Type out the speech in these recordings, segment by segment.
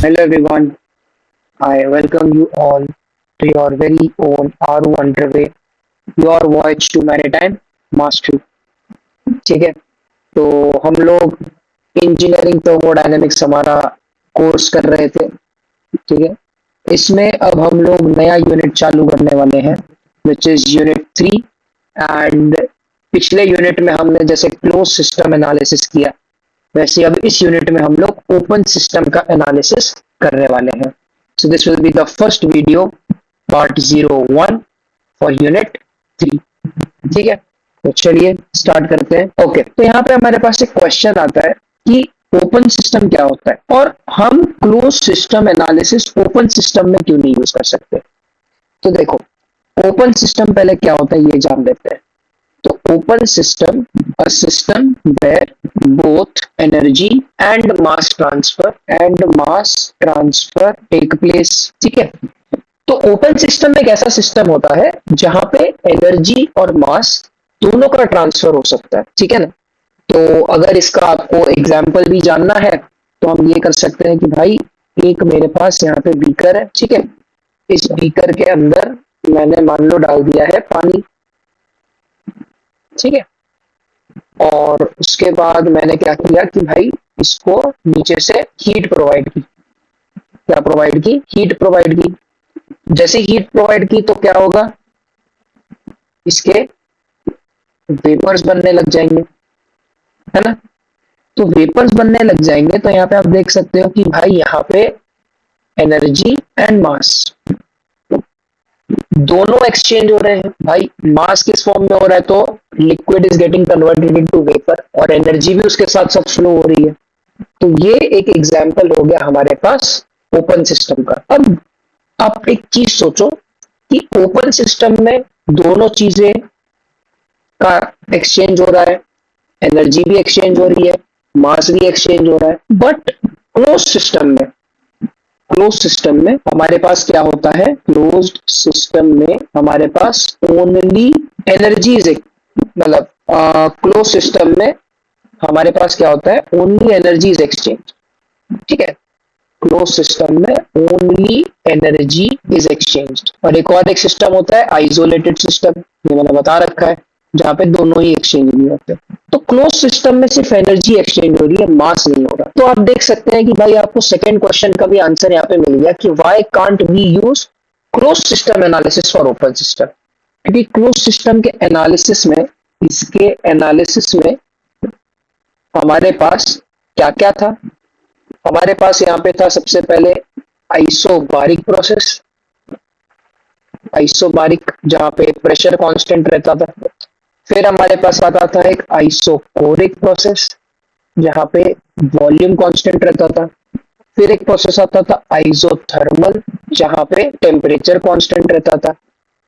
Hello everyone, I welcome you all to your very own R1 Underway, your voyage to maritime mastery. ठीक है, तो हम लोग engineering thermodynamics हमारा course कर रहे थे। ठीक है, इसमें अब हम लोग नया यूनिट चालू करने वाले हैं विच इज यूनिट 3। एंड पिछले यूनिट में हमने जैसे क्लोज सिस्टम एनालिसिस किया, वैसे अब इस यूनिट में हम लोग ओपन सिस्टम का एनालिसिस करने वाले हैं। So this will be the first video part 01 for unit 3। ठीक है, तो चलिए स्टार्ट करते हैं। ओके, तो यहाँ पे हमारे पास एक क्वेश्चन आता है कि ओपन सिस्टम क्या होता है और हम close system analysis open system में क्यों नहीं यूज कर सकते। तो देखो, ओपन सिस्टम पहले क्या होता है ये जान लेते हैं। तो open system, a system where both energy and mass transfer take place। ठीक है, तो ओपन सिस्टम एक ऐसा सिस्टम होता है जहां पे एनर्जी और मास दोनों का ट्रांसफर हो सकता है। ठीक है ना, तो अगर इसका आपको एग्जाम्पल भी जानना है तो हम ये कर सकते हैं कि भाई एक मेरे पास यहाँ पे बीकर है। ठीक है, इस बीकर के अंदर मैंने मान लो डाल दिया है पानी। ठीक है, और उसके बाद मैंने क्या किया कि भाई इसको नीचे से हीट प्रोवाइड की। क्या प्रोवाइड की? हीट प्रोवाइड की। जैसे हीट प्रोवाइड की तो क्या होगा, इसके वेपर्स बनने लग जाएंगे, है ना। तो वेपर्स बनने लग जाएंगे तो यहाँ पे आप देख सकते हो कि भाई यहाँ पे एनर्जी एंड मास दोनों एक्सचेंज हो रहे हैं। भाई मास किस फॉर्म में हो रहा है, तो liquid is getting converted into vapour और एनर्जी भी उसके साथ साथ फ्लो हो रही है। तो ये एक एग्जाम्पल हो गया हमारे पास ओपन सिस्टम का। अब आप एक चीज सोचो कि ओपन सिस्टम में दोनों चीजें का एक्सचेंज हो रहा है, एनर्जी भी एक्सचेंज हो रही है, मास भी एक्सचेंज हो रहा है। बट क्लोज सिस्टम में हमारे पास क्या होता है, क्लोज्ड सिस्टम में हमारे पास ओनली एनर्जीज, मतलब क्लोज सिस्टम में हमारे पास क्या होता है, ओनली एनर्जीज एक्सचेंज। ठीक है, क्लोज सिस्टम में ओनली एनर्जी इज एक्सचेंज। और एक और एक सिस्टम होता है आइसोलेटेड सिस्टम, ये मैंने बता रखा है, जहां पे दोनों ही एक्सचेंज नहीं होते। तो क्लोज सिस्टम में सिर्फ एनर्जी एक्सचेंज हो रही है, मास नहीं हो रहा। तो आप देख सकते हैं कि भाई आपको सेकंड क्वेश्चन का भी आंसर यहाँ पे मिल गया कि why can't we use close system analysis for open system. क्योंकि क्लोज सिस्टम के एनालिसिस में, इसके एनालिसिस में हमारे पास क्या क्या था। हमारे पास यहाँ पे था सबसे पहले आइसोबारिक प्रोसेस, आइसोबारिक जहां पे प्रेशर कांस्टेंट रहता था। फिर हमारे पास आता था एक आइसोकोरिक प्रोसेस जहां पे वॉल्यूम कांस्टेंट रहता था। फिर एक प्रोसेस आता था आइसोथर्मल जहां पे टेम्परेचर कांस्टेंट रहता था।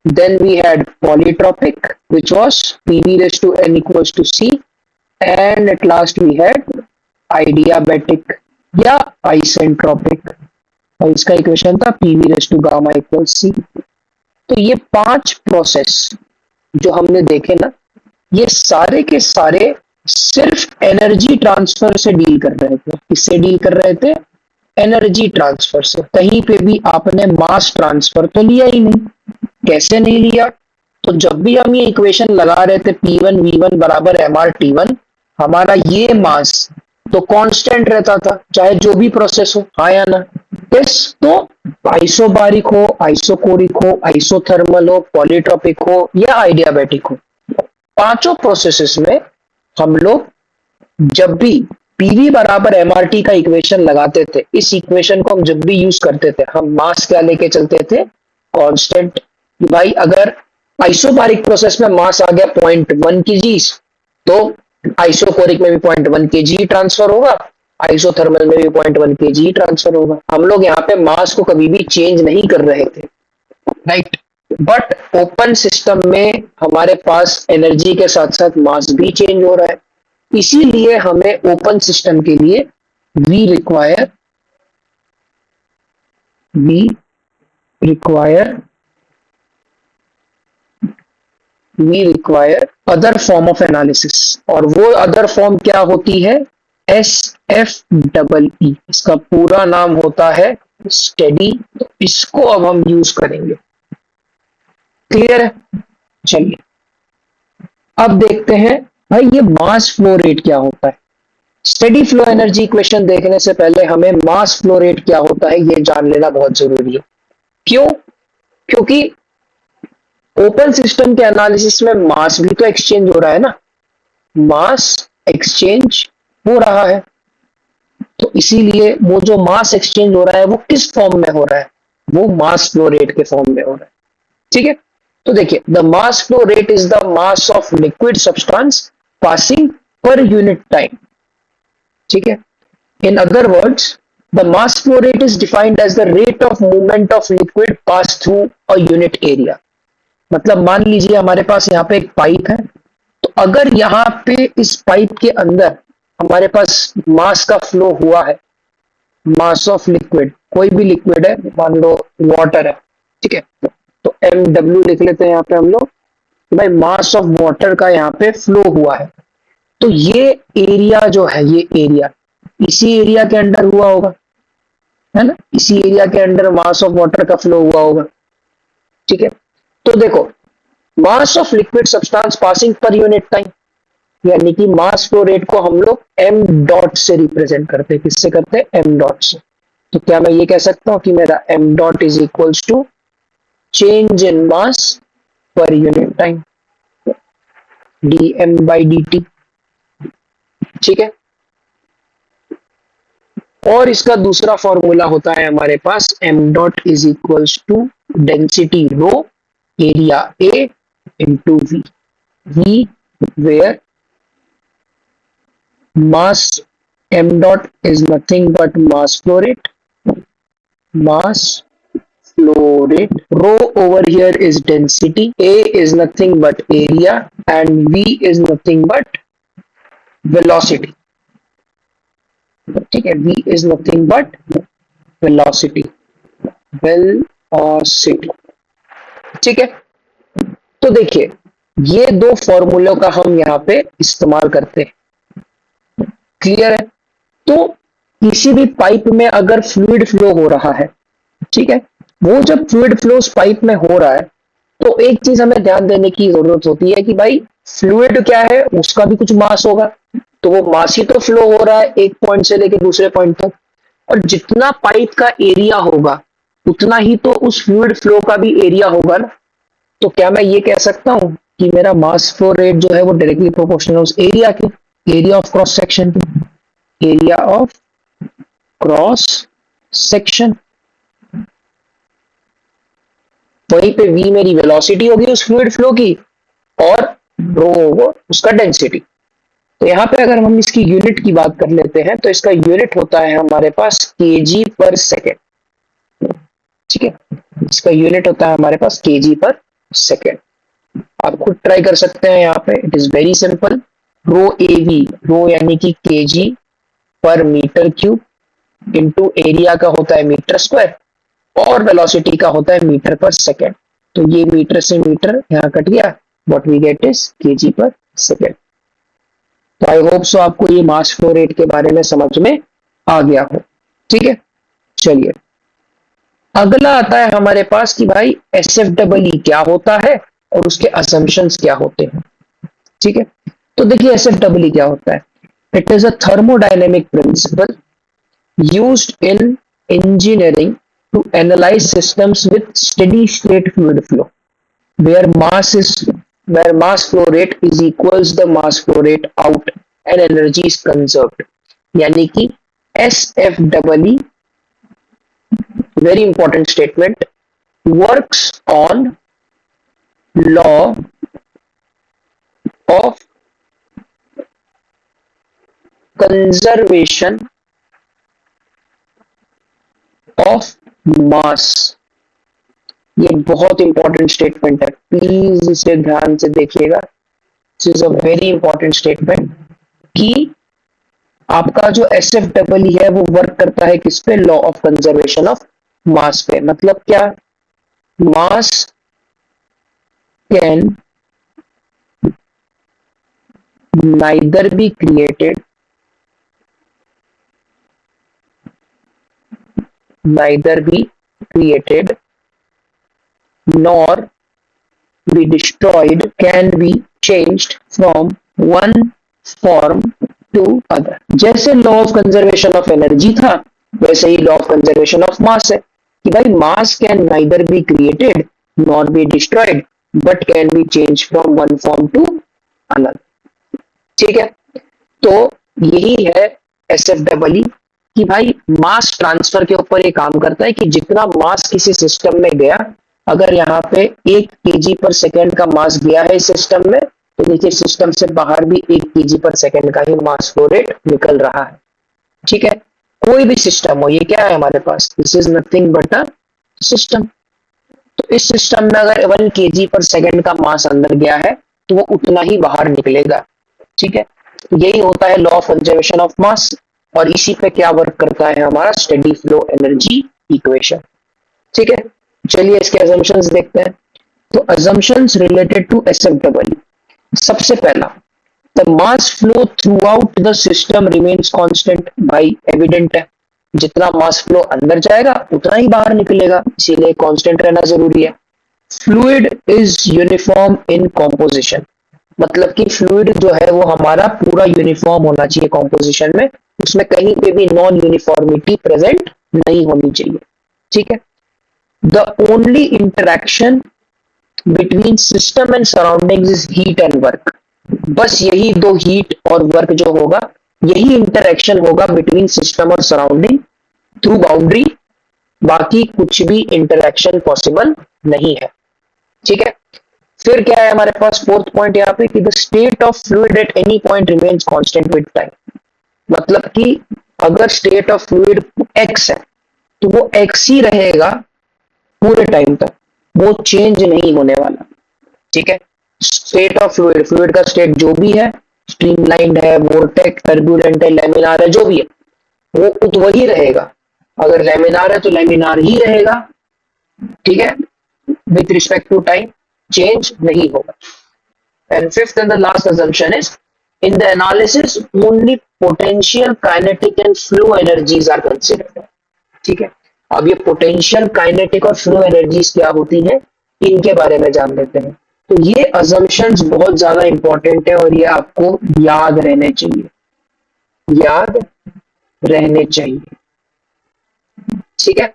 Then we had polytropic which was PV raise to n equals to C, and at last we had adiabatic या आइसेंट्रोपिक, और इसका इक्वेशन था PV raise to gamma equals C. तो ये 5 प्रोसेस जो हमने देखे ना, ये सारे के सारे सिर्फ एनर्जी ट्रांसफर से डील कर रहे थे। किससे डील कर रहे थे? एनर्जी ट्रांसफर से। कहीं पे भी आपने मास ट्रांसफर तो लिया ही नहीं। कैसे नहीं लिया? तो जब भी हम ये इक्वेशन लगा रहे थे P1 V1 बराबर mR/T1, हमारा ये मास तो कांस्टेंट रहता था चाहे जो भी प्रोसेस हो, हाँ या ना। यस, तो आइसोबारिक हो, आइसोकोरिक हो, आइसोथर्मल हो, पॉलीट्रॉपिक हो या आइडियाबैटिक हो, पांचों प्रोसेसेस में हम लोग जब भी पीवी बराबर एमआरटी का इक्वेशन लगाते थे, इस इक्वेशन को हम जब भी यूज करते थे, हम मास क्या लेके चलते थे? कांस्टेंट। भाई अगर आइसोबारिक प्रोसेस में मास आ गया 0.1 केजी, तो आइसोकोरिक में भी 0.1 केजी ट्रांसफर होगा, आइसोथर्मल में भी 0.1 केजी ट्रांसफर होगा। हम लोग यहाँ पे मास को कभी भी चेंज नहीं कर रहे थे, राइट। बट ओपन सिस्टम में हमारे पास एनर्जी के साथ साथ मास भी चेंज हो रहा है। इसीलिए हमें ओपन सिस्टम के लिए we require we require we require other form of analysis. और वो अदर फॉर्म क्या होती है? एस FEE, इसका पूरा नाम होता है स्टेडी। तो इसको अब हम यूज करेंगे। क्लियर है? चलिए अब देखते हैं भाई ये मास फ्लो रेट क्या होता है। स्टेडी फ्लो एनर्जी इक्वेशन देखने से पहले हमें मास फ्लो रेट क्या होता है ये जान लेना बहुत जरूरी है। क्यों? क्योंकि ओपन सिस्टम के एनालिसिस में मास भी तो एक्सचेंज हो रहा है ना, मास एक्सचेंज हो रहा है। तो इसीलिए वो जो मास एक्सचेंज हो रहा है वो किस फॉर्म में हो रहा है, वो मास फ्लो रेट के फॉर्म में हो रहा है। ठीक है, तो देखिए the mass flow rate is the mass of liquid substance passing per unit time. ठीक है, in other words the mass flow rate is defined as the rate of movement of liquid pass through a unit area. मतलब मान लीजिए हमारे पास यहाँ पे एक pipe है, तो अगर यहाँ पे इस पाइप के अंदर हमारे पास मास का फ्लो हुआ है, मास ऑफ लिक्विड, कोई भी लिक्विड है, मान लो वाटर है, ठीक है, तो एम डब्ल्यू लिख लेते हैं यहाँ पे हम लोग कि भाई मास ऑफ वाटर का यहाँ पे फ्लो हुआ है। तो ये एरिया जो है, ये एरिया इसी एरिया के अंडर हुआ होगा, है ना, इसी एरिया के अंडर मास ऑफ वाटर का फ्लो हुआ होगा। ठीक है, तो देखो मास of liquid substance passing per unit time, यानी कि मास फ्लो रेट को हम लोग एम डॉट से रिप्रेजेंट करते हैं। किससे करते हैं? एम डॉट से। तो क्या मैं ये कह सकता हूं कि मेरा M dot is equals to change in mass per unit time, D M by D T. ठीक है, और इसका दूसरा फॉर्मूला होता है हमारे पास M dot is equals to density rho area A into V, V where mass m dot is nothing but mass flow rate, mass flow rate, rho over here is density, a is nothing but area, and v is nothing but velocity. ठीक है, v is nothing but velocity, velocity। ठीक है, तो देखिए ये दो फॉर्मूलों का हम यहाँ पे इस्तेमाल करते हैं। क्लियर है? तो किसी भी पाइप में अगर फ्लूइड फ्लो हो रहा है, ठीक है, वो जब फ्लूइड फ्लो उस पाइप में हो रहा है, तो एक चीज हमें ध्यान देने की जरूरत होती है कि भाई फ्लूइड क्या है, उसका भी कुछ मास होगा। तो वो मास ही तो फ्लो हो रहा है एक पॉइंट से लेकर दूसरे पॉइंट तक, और जितना पाइप का एरिया होगा उतना ही तो उस फ्लूइड फ्लो का भी एरिया होगा ना। तो क्या मैं ये कह सकता हूं कि मेरा मास फ्लो रेट जो है वो डायरेक्टली प्रोपोर्शनल उस एरिया के, एरिया ऑफ क्रॉस सेक्शन के, एरिया ऑफ क्रॉस सेक्शन। वहीं पे v मेरी वेलोसिटी होगी उस फ्लूइड फ्लो की, और रो होगा उसका डेंसिटी। तो यहाँ पे अगर हम इसकी यूनिट की बात कर लेते हैं तो इसका यूनिट होता है हमारे पास केजी पर सेकेंड। ठीक है, इसका यूनिट होता है हमारे पास केजी पर सेकेंड। आप खुद ट्राई कर सकते हैं यहाँ पे, it is very simple. Rho A V, rho यानी कि केजी पर मीटर क्यूब इंटू एरिया का होता है मीटर स्क्वायर, और वेलोसिटी का होता है मीटर पर सेकेंड। तो ये मीटर से मीटर यहाँ कट गया, what we get is KG per second. तो आई होप सो आपको ये मास फ्लो रेट के बारे में समझ में आ गया हो। ठीक है, चलिए अगला आता है हमारे पास कि भाई एस एफ डबल ई क्या होता है और उसके असम्पशंस क्या होते हैं। ठीक है, तो देखिए एस एफ डबल ई क्या होता है। It is a thermodynamic principle used in engineering to analyze systems with steady state fluid flow where mass flow rate is equals the mass flow rate out and energy is conserved। यानी कि SFEE, very important statement, works on law of conservation of mass। ये बहुत important statement है, please इसे ध्यान से देखिएगा। This is a very important statement कि आपका जो एस एफ डबल है वो वर्क करता है किस पे? लॉ ऑफ कंजर्वेशन ऑफ मास पे। मतलब क्या? मास can neither be created neither be created nor be destroyed, can be changed from one form to other. जैसे law of conservation of energy था, वैसे ही law of conservation of mass है कि भाई mass can neither be created nor be destroyed but can be change from one form to another. ठीक है, तो यही है एस एफ डबल ई कि भाई मास ट्रांसफर के ऊपर ये काम करता है कि जितना मास किसी सिस्टम में गया, अगर यहाँ पे 1 kg/सेकेंड का मास गया है सिस्टम में, तो देखिए सिस्टम से बाहर भी 1 kg/सेकेंड का ही मास फ्लो रेट निकल रहा है। ठीक है, कोई भी सिस्टम हो, ये क्या है हमारे पास, this is nothing but a system. तो इस सिस्टम में अगर 1 kg/सेकेंड का मास अंदर गया है तो वो उतना ही बाहर निकलेगा। ठीक है, यही होता है लॉ ऑफ कंजर्वेशन ऑफ मास, और इसी पे क्या वर्क करता है हमारा स्टेडी फ्लो एनर्जी इक्वेशन। ठीक है, चलिए इसके अजम्पशंस देखते हैं। तो अजम्पशंस रिलेटेड टू एसएफडब्ल्यू, सबसे पहला, the mass flow through out the system remains constant. भाई एविडेंट है, जितना मास फ्लो अंदर जाएगा उतना ही बाहर निकलेगा, इसीलिए कांस्टेंट रहना जरूरी है। Fluid is uniform in composition, मतलब कि फ्लूइड जो है वो हमारा पूरा यूनिफॉर्म होना चाहिए कॉम्पोजिशन में, उसमें कहीं पे भी नॉन यूनिफॉर्मिटी प्रेजेंट नहीं होनी चाहिए। ठीक है, the only interaction between system and surroundings is heat and work. बस यही दो, हीट और वर्क जो होगा, यही इंटरेक्शन होगा बिटवीन सिस्टम और सराउंडिंग थ्रू बाउंड्री, बाकी कुछ भी इंटरेक्शन पॉसिबल नहीं है। ठीक है, फिर क्या है हमारे पास फोर्थ पॉइंट यहाँ पे कि the state of fluid at any point remains constant with time. मतलब कि अगर स्टेट ऑफ फ्लूइड एक्स है तो वो एक्स ही रहेगा पूरे टाइम तक, वो चेंज नहीं होने वाला। ठीक है, स्टेट ऑफ फ्लूइड, फ्लूइड का स्टेट जो भी है, स्ट्रीमलाइंड है, वोर्टेक्स, टर्बुलेंट है, लैमिनार है, जो भी है वो खुद वही रहेगा। अगर लैमिनार है तो लैमिनार ही रहेगा। ठीक है, with respect to time change नहीं होगा। And fifth and the last assumption is in the analysis only potential kinetic and flow energies are considered। ठीक है, अब ये पोटेंशियल काइनेटिक और फ्लो एनर्जीज क्या होती हैं, इनके बारे में जान लेते हैं। तो ये अजम्पशंस बहुत ज्यादा इंपॉर्टेंट है और ये आपको याद रहने चाहिए, याद रहने चाहिए। ठीक है,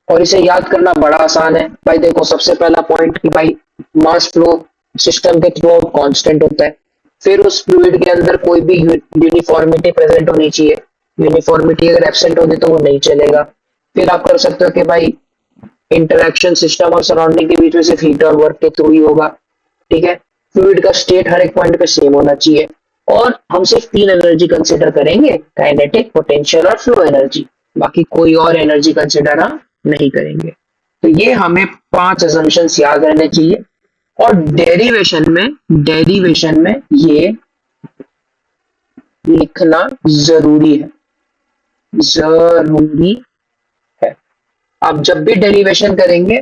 और इसे याद करना बड़ा आसान है भाई। देखो सबसे पहला पॉइंट कि भाई मास फ्लो सिस्टम के थ्रू आउट कांस्टेंट होता है, फिर उस फ्लूइड के अंदर कोई भी यूनिफॉर्मिटी प्रेजेंट होनी चाहिए, यूनिफॉर्मिटी अगर एब्सेंट होगी तो वो नहीं चलेगा। फिर आप कर सकते हो कि भाई इंटरेक्शन सिस्टम और सराउंडिंग के बीच में सिर्फ हीट और वर्क के थ्रू ही होगा। ठीक है, फ्लूइड का स्टेट हर एक पॉइंट पे सेम होना चाहिए, और हम सिर्फ 3 एनर्जी कंसिडर करेंगे, काइनेटिक, पोटेंशियल और फ्लो एनर्जी, बाकी कोई और एनर्जी कंसिडर हम नहीं करेंगे। तो ये हमें 5 assumptions याद रहने चाहिए, और डेरिवेशन में ये लिखना जरूरी है, जरूरी है। आप जब भी डेरिवेशन करेंगे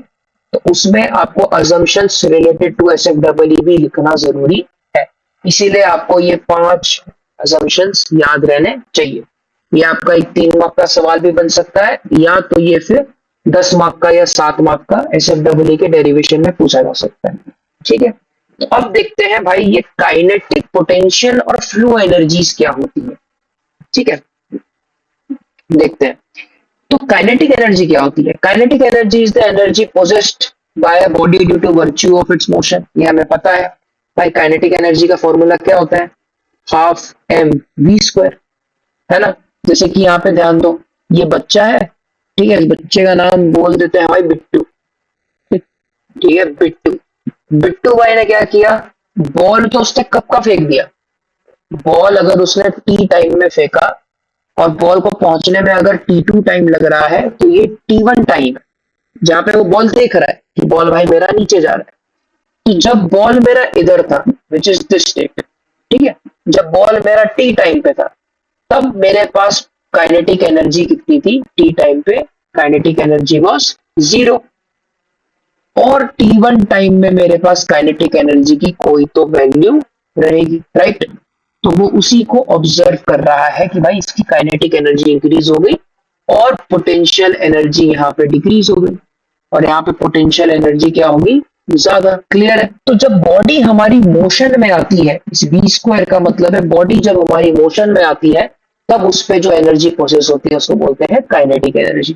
तो उसमें आपको assumptions रिलेटेड टू एसएफडब्ल्यू भी लिखना जरूरी है, इसीलिए आपको ये 5 assumptions याद रहने चाहिए। ये आपका एक 3 मार्क का सवाल भी बन सकता है, या तो ये फिर 10 मार्क का या 7 मार्क का एसएफडब्ल्यू के डेरिवेशन में पूछा जा सकता है। ठीक है, तो अब देखते हैं भाई ये काइनेटिक, पोटेंशियल और फ्लो एनर्जीज क्या होती है। ठीक है, देखते हैं। तो काइनेटिक एनर्जी क्या होती है? Kinetic energy is the energy possessed by a body due to virtue of its motion. ये हमें पता है भाई, काइनेटिक एनर्जी का फॉर्मूला क्या होता है, हाफ एम वी स्क्वायर, है ना। जैसे कि यहाँ पे ध्यान दो, ये बच्चा है, ठीक है, इस बच्चे का नाम बोल देते हैं भाई बिट्टू। ठीक है, बिट्टू, बिट्टू भाई ने क्या किया, बॉल तो उसने कब का फेंक दिया, बॉल अगर उसने टी टाइम में फेंका और बॉल को पहुंचने में अगर T2 टाइम लग रहा है, तो ये T1 टाइम जहां पे वो बॉल देख रहा है कि बॉल भाई मेरा नीचे जा रहा है। तो जब बॉल मेरा इधर था, विच इज दिस स्टेट, ठीक है, जब बॉल मेरा टी टाइम पे था, तब मेरे पास काइनेटिक एनर्जी कितनी थी, टी टाइम पे काइनेटिक एनर्जी वाज 0, और T1 टाइम में मेरे पास काइनेटिक एनर्जी की कोई तो वैल्यू रहेगी, राइट। तो वो उसी को ऑब्जर्व कर रहा है कि भाई इसकी काइनेटिक एनर्जी इंक्रीज हो गई, और पोटेंशियल एनर्जी यहाँ पे डिक्रीज हो गई, और यहाँ पे पोटेंशियल एनर्जी क्या होगी, ज्यादा। क्लियर है? तो जब बॉडी हमारी मोशन में आती है, इस बी स्क्वायर का मतलब है बॉडी जब हमारी मोशन में आती है तब उस पे जो एनर्जी प्रोसेस होती है उसको बोलते हैं काइनेटिक एनर्जी।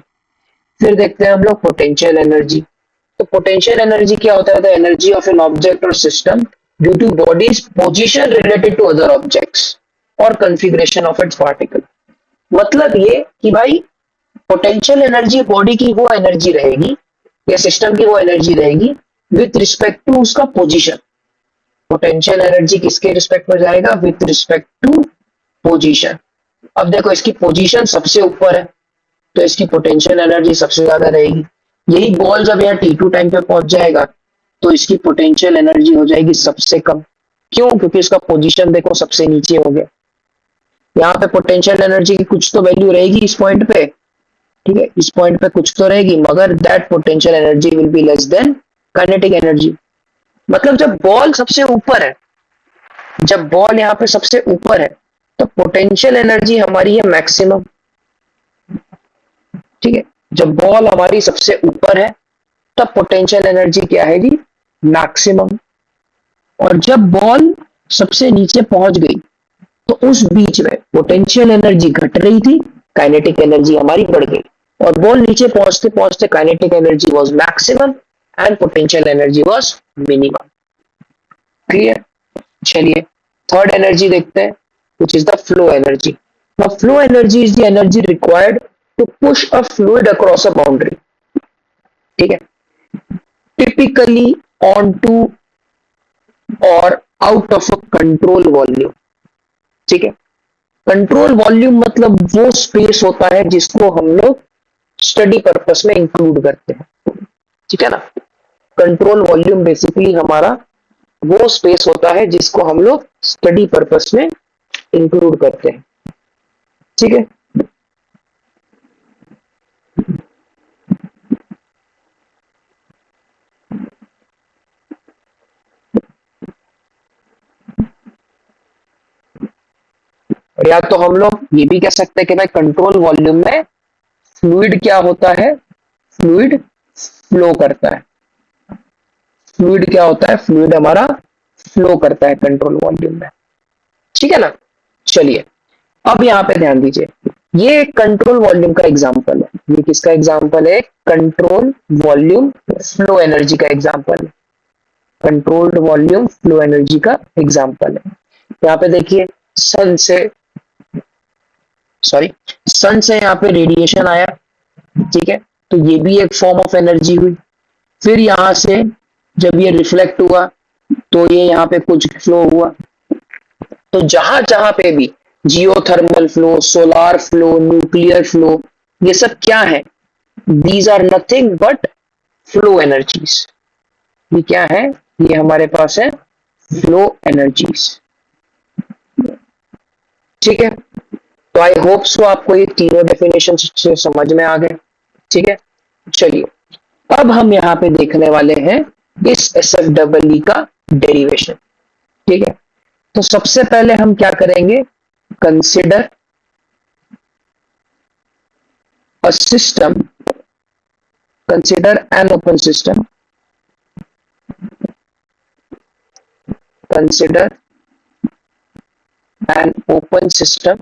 फिर देखते हैं हम लोग पोटेंशियल एनर्जी। तो पोटेंशियल एनर्जी क्या होता है, the energy of an object और system due to body's position related to other objects और कॉन्फ़िगरेशन ऑफ इट्स पार्टिकल। मतलब ये कि भाई पोटेंशियल एनर्जी बॉडी की वो एनर्जी रहेगी या सिस्टम की वो एनर्जी रहेगी विथ रिस्पेक्ट टू उसका पोजीशन। पोटेंशियल एनर्जी किसके रिस्पेक्ट में जाएगा, विथ रिस्पेक्ट टू पोजीशन। अब देखो इसकी पोजीशन सबसे ऊपर है तो इसकी पोटेंशियल एनर्जी सबसे ज्यादा रहेगी। यही बॉल जब यहाँ T2 टाइम पे पहुंच जाएगा तो इसकी पोटेंशियल एनर्जी हो जाएगी सबसे कम। क्यों? क्योंकि इसका पोजीशन देखो सबसे नीचे हो गया। यहाँ पे पोटेंशियल एनर्जी की कुछ तो वैल्यू रहेगी इस पॉइंट पे, ठीक है, इस पॉइंट पे कुछ तो रहेगी, मगर that potential energy will be less than kinetic energy. मतलब जब बॉल सबसे ऊपर है, जब बॉल यहाँ पे सबसे ऊपर है तो पोटेंशियल एनर्जी हमारी है मैक्सिमम, ठीक है। जब बॉल हमारी सबसे ऊपर है तब पोटेंशियल एनर्जी क्या है जी, मैक्सिमम। और जब बॉल सबसे नीचे पहुंच गई तो उस बीच में पोटेंशियल एनर्जी घट रही थी, काइनेटिक एनर्जी हमारी बढ़ गई, और बॉल नीचे पहुंचते पहुंचते kinetic energy was maximum and potential energy was minimum. Clear? चलिए थर्ड एनर्जी देखते हैं, which is the flow energy. Now flow energy is the energy required to push a fluid across a boundary. ठीक है, typically onto or out of a control volume. ठीक है, control volume मतलब वो space होता है जिसको हम लोग स्टडी पर्पस में इंक्लूड करते हैं, ठीक है ना। कंट्रोल वॉल्यूम बेसिकली हमारा वो स्पेस होता है जिसको हम लोग स्टडी पर्पस में इंक्लूड करते हैं, ठीक है। और या तो हम लोग ये भी कह सकते हैं कि भाई कंट्रोल वॉल्यूम में फ्लूइड क्या होता है, फ्लूइड फ्लो करता है। फ्लूइड क्या होता है, फ्लूइड हमारा फ्लो करता है कंट्रोल वॉल्यूम में, ठीक है ना। चलिए अब यहाँ पे ध्यान दीजिए, ये कंट्रोल वॉल्यूम का एग्जांपल है। ये किसका एग्जांपल है, कंट्रोल वॉल्यूम फ्लो एनर्जी का एग्जांपल है। कंट्रोल्ड वॉल्यूम फ्लो एनर्जी का एग्जांपल है। यहाँ पे देखिए सन से यहाँ पे रेडिएशन आया, ठीक है, तो ये भी एक फॉर्म ऑफ एनर्जी हुई। फिर यहां से जब ये रिफ्लेक्ट हुआ तो ये यहाँ पे कुछ फ्लो हुआ। तो जहां जहां पे भी geothermal flow, solar flow, nuclear flow, ये सब क्या है, these are nothing but flow energies. ये क्या है, ये हमारे पास है फ्लो एनर्जीज, ठीक है। तो आई होप सो आपको ये तीनों डेफिनेशन से समझ में आ गए, ठीक है। चलिए अब हम यहाँ पे देखने वाले हैं इस एस एफ डबल ई का डेरिवेशन, ठीक है। तो सबसे पहले हम क्या करेंगे, consider a system, consider an open system, consider an open system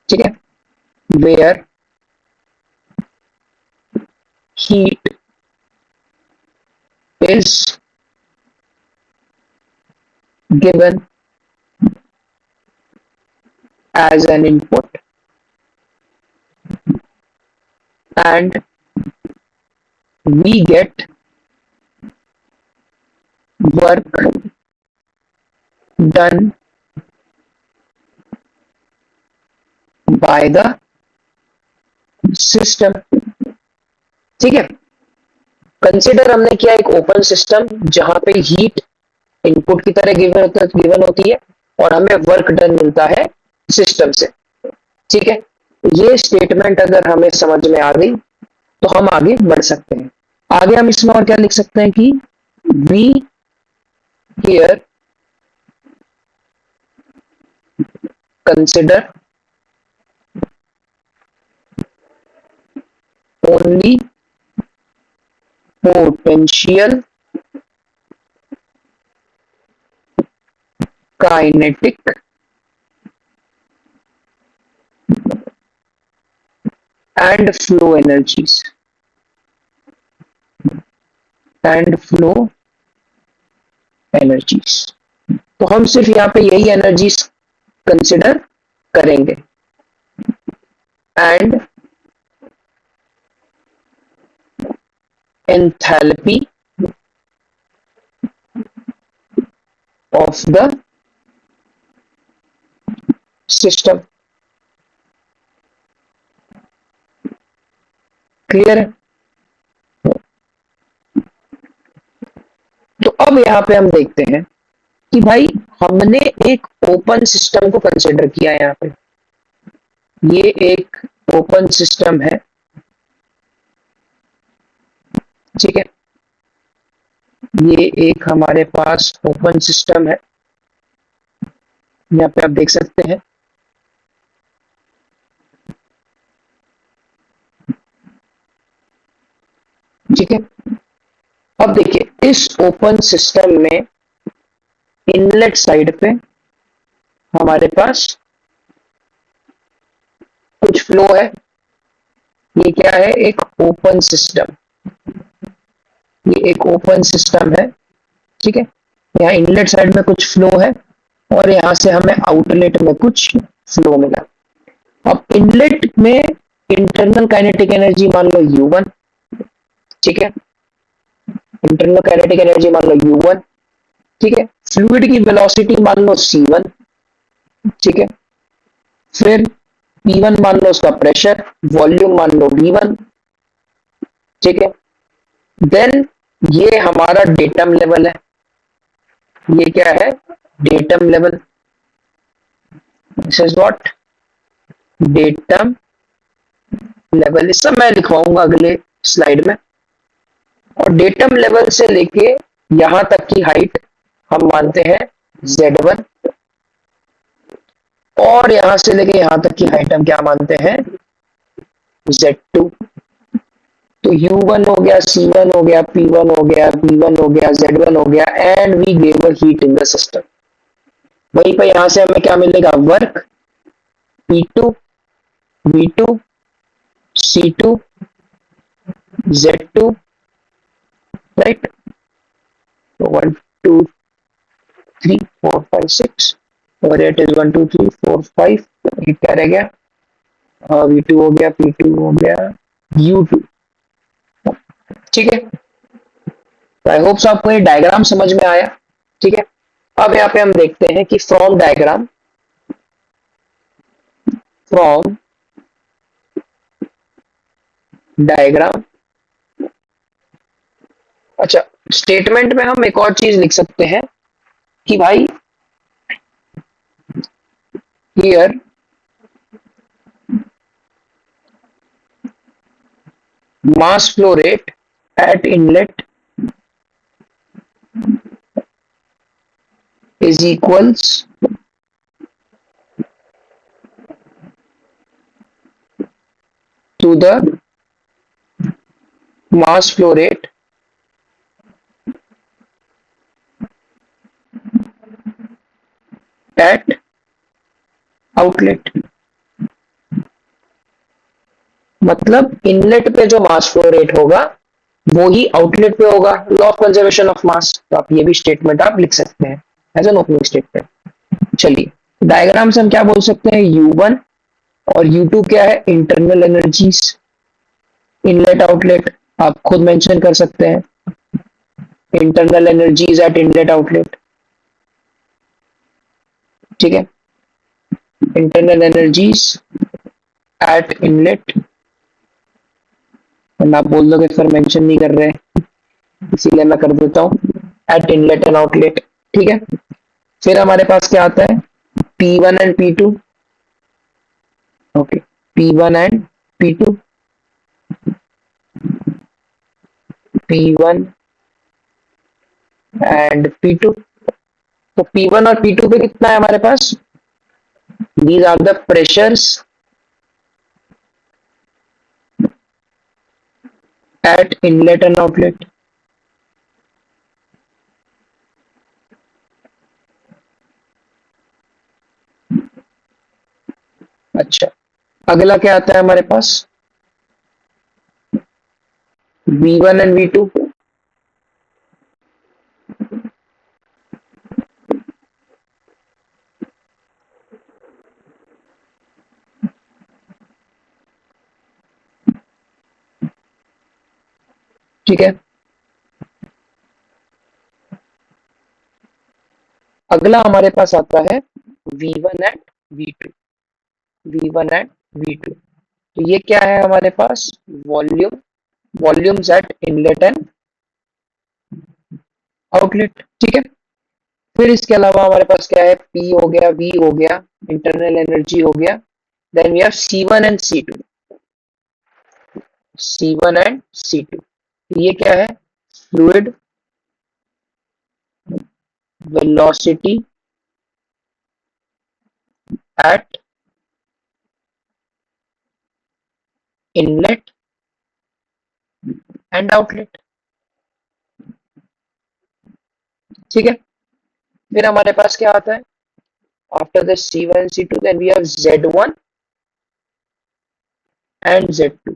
ठीक है, where heat is given as an input and we get work done by the system, ठीक है। कंसिडर हमने किया एक ओपन सिस्टम जहां पे हीट इनपुट की तरह गिवन होती है और हमें वर्क डन मिलता है सिस्टम से, ठीक है। ये स्टेटमेंट अगर हमें समझ में आ गई तो हम आगे बढ़ सकते हैं। आगे हम इसमें और क्या लिख सकते हैं कि we here consider only potential kinetic and flow energies and flow energies। तो हम सिर्फ यहाँ पे यही एनर्जीज कंसिडर करेंगे। And enthalpy of the system। Clear है? तो अब यहाँ पे हम देखते हैं कि भाई हमने एक ओपन सिस्टम को कंसिडर किया है। यहाँ पे ये एक ओपन सिस्टम है, ठीक है। ये एक हमारे पास ओपन सिस्टम है, यहाँ पे आप देख सकते हैं। ठीक है, अब देखिए इस ओपन सिस्टम में इनलेट साइड पे हमारे पास कुछ फ्लो है। ये क्या है? एक ओपन सिस्टम। ये एक ओपन सिस्टम है, ठीक है। यहाँ इनलेट साइड में कुछ फ्लो है और यहाँ से हमें आउटलेट में कुछ फ्लो मिला। अब इनलेट में इंटरनल काइनेटिक एनर्जी मान लो U1, ठीक है। इंटरनल काइनेटिक एनर्जी मान लो U1, ठीक है। फ्लूइड की वेलोसिटी मान लो C1, ठीक है। फिर P1 मान लो उसका प्रेशर, वॉल्यूम मान लो V1, ठीक है। देन ये हमारा डेटम लेवल है। ये क्या है? Datum level. This is what? Datum level. इस सब मैं लिखवाऊंगा अगले स्लाइड में। और डेटम लेवल से लेके यहां तक की हाइट हम मानते हैं Z1 और यहां से लेके यहां तक की हाइट हम क्या मानते हैं? Z2। तो U1 हो गया, C1 हो गया, P1 हो गया, P1 हो गया, Z1 हो गया and we gave a heat in the system. वहीं पर यहां से हमें क्या मिलेगा? Work P2, V2, C2, Z2, right. तो 1 2 3 4 5 6 और इट इज 1 2 3 4 5। ये क्या रह गया? V2 हो गया, P2 हो गया, U2, ठीक है। आई होप सो आपको ये डायग्राम समझ में आया, ठीक है। अब यहाँ पे हम देखते हैं कि फ्रॉम डायग्राम, अच्छा, स्टेटमेंट में हम एक और चीज लिख सकते हैं कि भाई here mass flow rate at inlet is equals to the mass flow rate at outlet। मतलब इनलेट पे जो मास फ्लो रेट होगा वो ही आउटलेट पे होगा। लॉ ऑफ कंजर्वेशन ऑफ मास। तो आप ये भी स्टेटमेंट आप लिख सकते हैं एज एन ओपनिंग स्टेटमेंट। चलिए, डायग्राम से हम क्या बोल सकते हैं? U1 और U2 क्या है? Internal energies. इनलेट आउटलेट आप खुद मेंशन कर सकते हैं, internal energies eight inlet outlet, ठीक है। इंटरनल एनर्जीज एट इनलेट, आप बोल दोगे सर मेंशन नहीं कर रहे, इसीलिए मैं कर देता हूं, एट इनलेट एंड आउटलेट, ठीक है। फिर हमारे पास क्या आता है? P1 and P2, okay. P1 and P2, P1 and P2। तो P1 और P2 पे कितना है हमारे पास? These are the pressures at inlet and outlet. अच्छा, अगला क्या आता है हमारे पास? V1 and V2। ठीक है, अगला हमारे पास आता है V1 and V2। V1 and V2, तो ये क्या है हमारे पास? Volume, volumes at inlet and outlet. ठीक है, फिर इसके अलावा हमारे पास क्या है? P हो गया, V हो गया, इंटरनल एनर्जी हो गया, then we have C1 and C2। C1 and C2, ये क्या है? Fluid velocity at inlet and outlet. ठीक है, फिर हमारे पास क्या आता है? After the C1 and C2 then we have Z1 and Z2।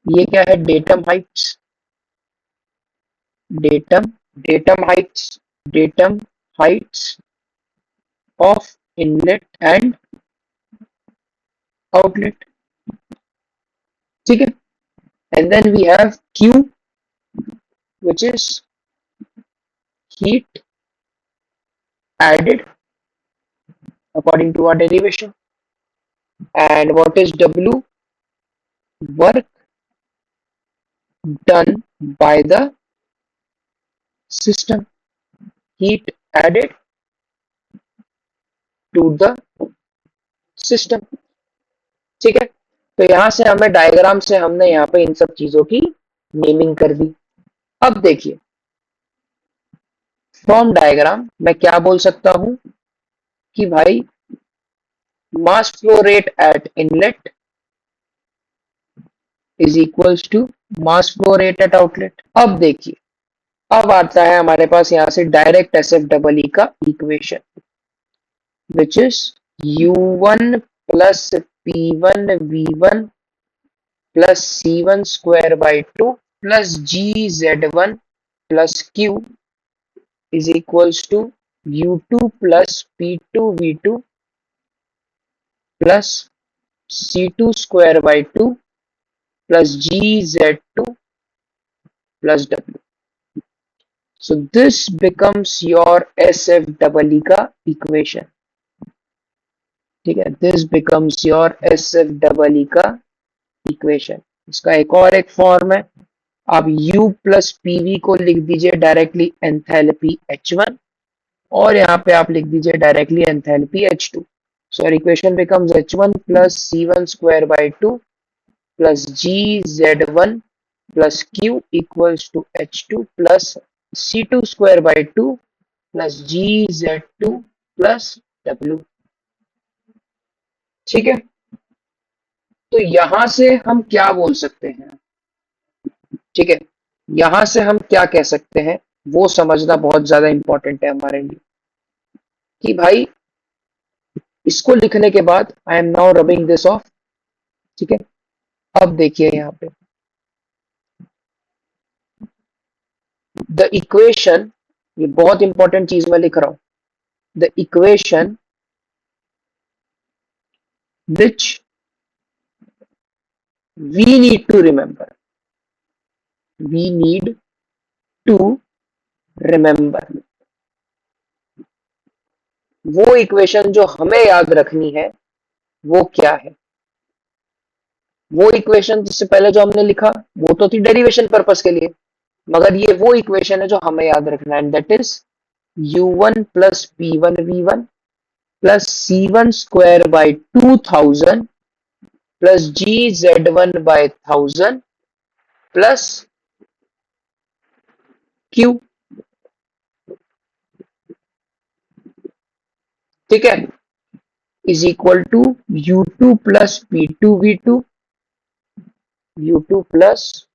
ये क्या है? Datum heights, datum datum heights, datum heights of inlet and outlet. ठीक है, and then we have Q which is heat added according to our derivation, and what is W? Work done by the system, heat added to the system। ठीक है, तो यहां से हमें diagram से हमने यहाँ पे इन सब चीजों की नेमिंग कर दी। अब देखिए, फ्रॉम डायग्राम मैं क्या बोल सकता हूं कि भाई mass flow rate at inlet is equals to mass flow rate at outlet. अब देखिए, अब आता है हमारे पास यहां से direct S F double E का equation, which is U1 plus P1 V1 plus C1 square by 2 plus GZ1 plus Q is equals to U2 plus P2 V2 plus C2 square by 2 plus GZ2 plus W. So this becomes your SFEE का equation। ठीक है, this becomes your SFEE का equation। इसका एक form है, आप U plus PV को लिख दीजिए डायरेक्टली एंथैल्पी H1, और यहाँ पे आप लिख दीजिए directly enthalpy H2। So our equation becomes H1 plus C1 square by 2 plus GZ1 plus Q equals to H2 plus C2 square by 2 plus GZ2 plus W। ठीक है, तो यहां से हम क्या बोल सकते हैं? ठीक है, यहां से हम क्या कह सकते हैं वो समझना बहुत ज्यादा इंपॉर्टेंट है हमारे लिए, कि भाई इसको लिखने के बाद I am now rubbing this of. ठीक है, अब देखिए यहाँ पे द इक्वेशन, ये बहुत इंपॉर्टेंट चीज मैं लिख रहा हूं, the equation which we need to remember, we need to remember, वो इक्वेशन जो हमें याद रखनी है वो क्या है? वो इक्वेशन जिससे पहले जो हमने लिखा वो तो थी डेरिवेशन पर्पस के लिए, मगर ये वो इक्वेशन है जो हमें याद रखना है, and that is U1 plus P1 V1 plus C1 square by 2000 plus GZ1 by 1000 plus Q। ठीक है, is equal to U2 plus P2V2, U2 plus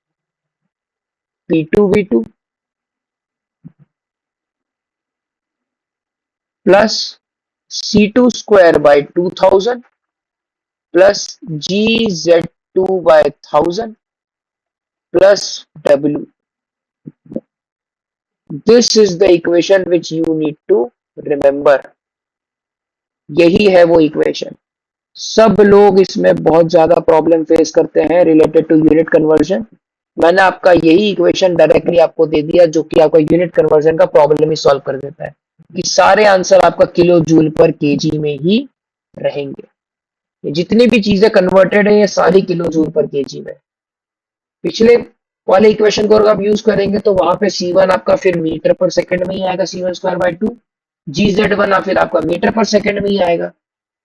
P2V2 plus C2 square by 2000 plus GZ2 by 1000 plus W. This is the equation which you need to remember. यही है वो equation. सब लोग इसमें बहुत ज्यादा प्रॉब्लम फेस करते हैं रिलेटेड टू यूनिट कन्वर्जन. मैंने आपका यही इक्वेशन डायरेक्टली आपको दे दिया जो कि आपका यूनिट कन्वर्जन का प्रॉब्लम ही सॉल्व कर देता है कि सारे आंसर आपका किलो जूल पर केजी में ही रहेंगे. ये जितनी भी चीजें कन्वर्टेड है ये सारी किलो जूल पर केजी में. पिछले वाले इक्वेशन को अगर आप यूज करेंगे तो वहां पे C1 आपका फिर मीटर पर सेकंड में ही आएगा, C1 स्क्वायर बाय 2. GZ1 फिर आपका मीटर पर सेकंड में ही आएगा.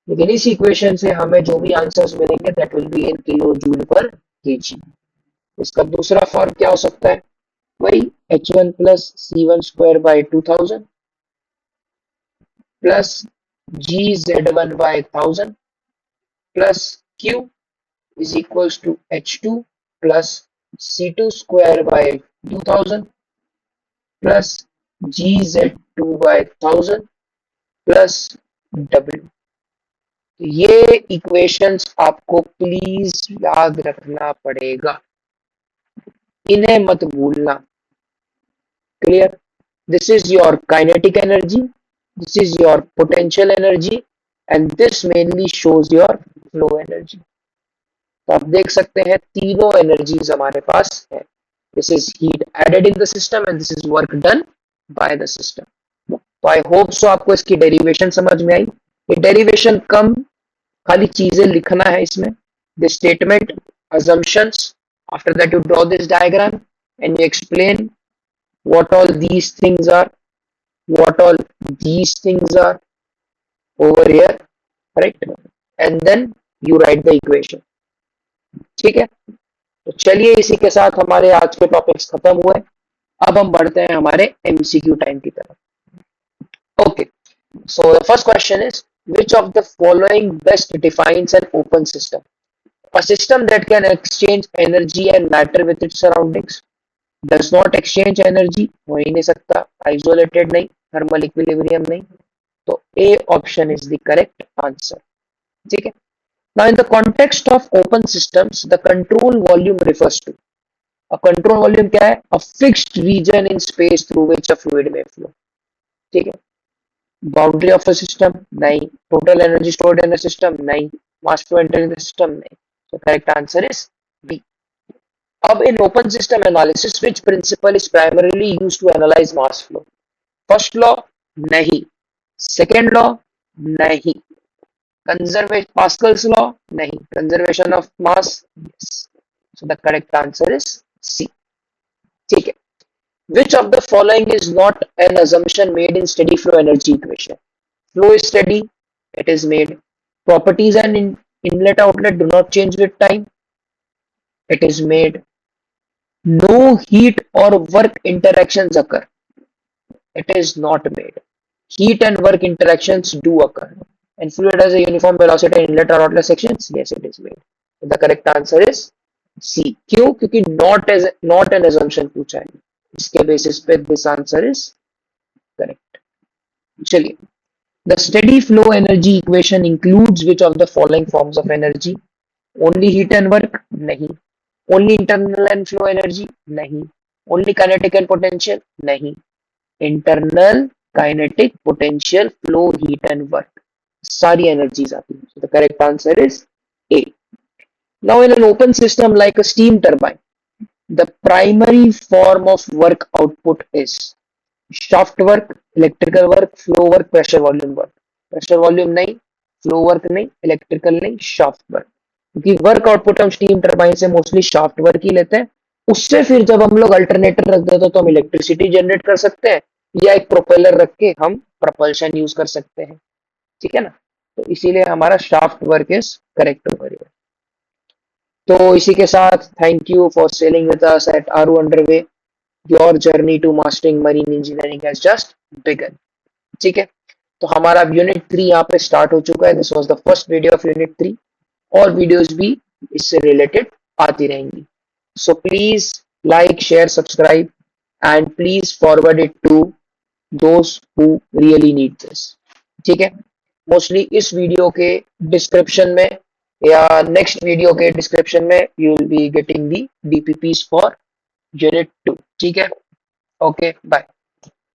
लेकिन इस इक्वेशन से हमें जो भी आंसर्स मिलेंगे that will be in kilo joule per KG. इसका दूसरा फॉर्म क्या हो सकता है? वही H1 plus C1 square by 2000 plus GZ1 by 1000 plus Q is equals to H2 plus C2 square by 2000 plus GZ2 by 1000 plus W. ये equations आपको please याद रखना पड़ेगा, इन्हें मत भूलना. Clear? This is your kinetic energy, this is your potential energy and this mainly shows your flow energy. तो आप देख सकते हैं तीनों एनर्जीज हमारे पास है. This is heat added in the system and this is work done by the system. तो आई होप सो आपको इसकी डेरिवेशन समझ में आई. ये डेरिवेशन कम, खाली चीजें लिखना है इसमें. The statement, assumptions, after that you draw this diagram and you explain what all these things are, what all these things are over here, correct? And then you write the equation. ठीक है, तो चलिए इसी के साथ हमारे आज के टॉपिक्स खत्म हुए. अब हम बढ़ते हैं हमारे MCQ टाइम की तरफ. Okay, so the first question is, which of the following best defines an open system? A system that can exchange energy and matter with its surroundings. Does not exchange energy, हो ही नहीं सकता. Isolated नहीं, thermal equilibrium नहीं. तो A option is the correct answer. ठीक है. Now in the context of open systems, the control volume refers to. A control volume क्या है? A fixed region in space through which a fluid may flow. ठीक है. Boundary of a system, नहीं. Total energy stored in a system, नहीं. Mass flow entering the system, नहीं. So correct answer is B. अब in open system analysis, which principle is primarily used to analyze mass flow? First law, नहीं. Second law, नहीं. Conservation, Pascal's law, नहीं. Conservation of mass, yes. So the correct answer is C. ठीक है. Which of the following is not an assumption made in steady flow energy equation? Flow is steady, it is made. Properties and inlet outlet do not change with time, it is made. No heat or work interactions occur, it is not made. Heat and work interactions do occur. And fluid has a uniform velocity in inlet or outlet sections, yes, it is made. So the correct answer is C. क्यों? क्योंकि not an assumption पूछा है. इसके basis पे this answer is correct. चलिए, the steady flow energy equation includes which of the following forms of energy? Only heat and work, नहीं. Only internal and flow energy, नहीं. Only kinetic and potential, नहीं. Internal, kinetic, potential, flow, heat and work, सारी energies आती है. The correct answer is A. Now in an open system like a steam turbine, the primary form of work output is shaft work, electrical work, flow work, pressure volume work. Pressure volume नहीं, flow work नहीं, electrical नहीं, shaft work. क्योंकि work output हम steam turbine से mostly shaft work ही लेते हैं. उससे फिर जब हम लोग अल्टरनेटर रख देते हैं तो हम इलेक्ट्रिसिटी जनरेट कर सकते हैं या एक प्रोपेलर रख के हम प्रपल्शन यूज कर सकते हैं. ठीक है ना. तो इसीलिए हमारा shaft work is correct over here. तो इसी के साथ thank you for sailing with us at आरू underway. Your journey to mastering marine engineering has just begun. ठीक है. तो हमारा यूनिट 3 यहाँ पे स्टार्ट हो चुका है। This was the first video of unit 3 और वीडियोस भी इससे रिलेटेड आती रहेंगी। So please like share subscribe and please forward it to those who really need this. ठीक है, मोस्टली इस वीडियो के डिस्क्रिप्शन में या नेक्स्ट वीडियो के डिस्क्रिप्शन में you will be getting the DPPs for unit 2। ठीक है, ओके बाय।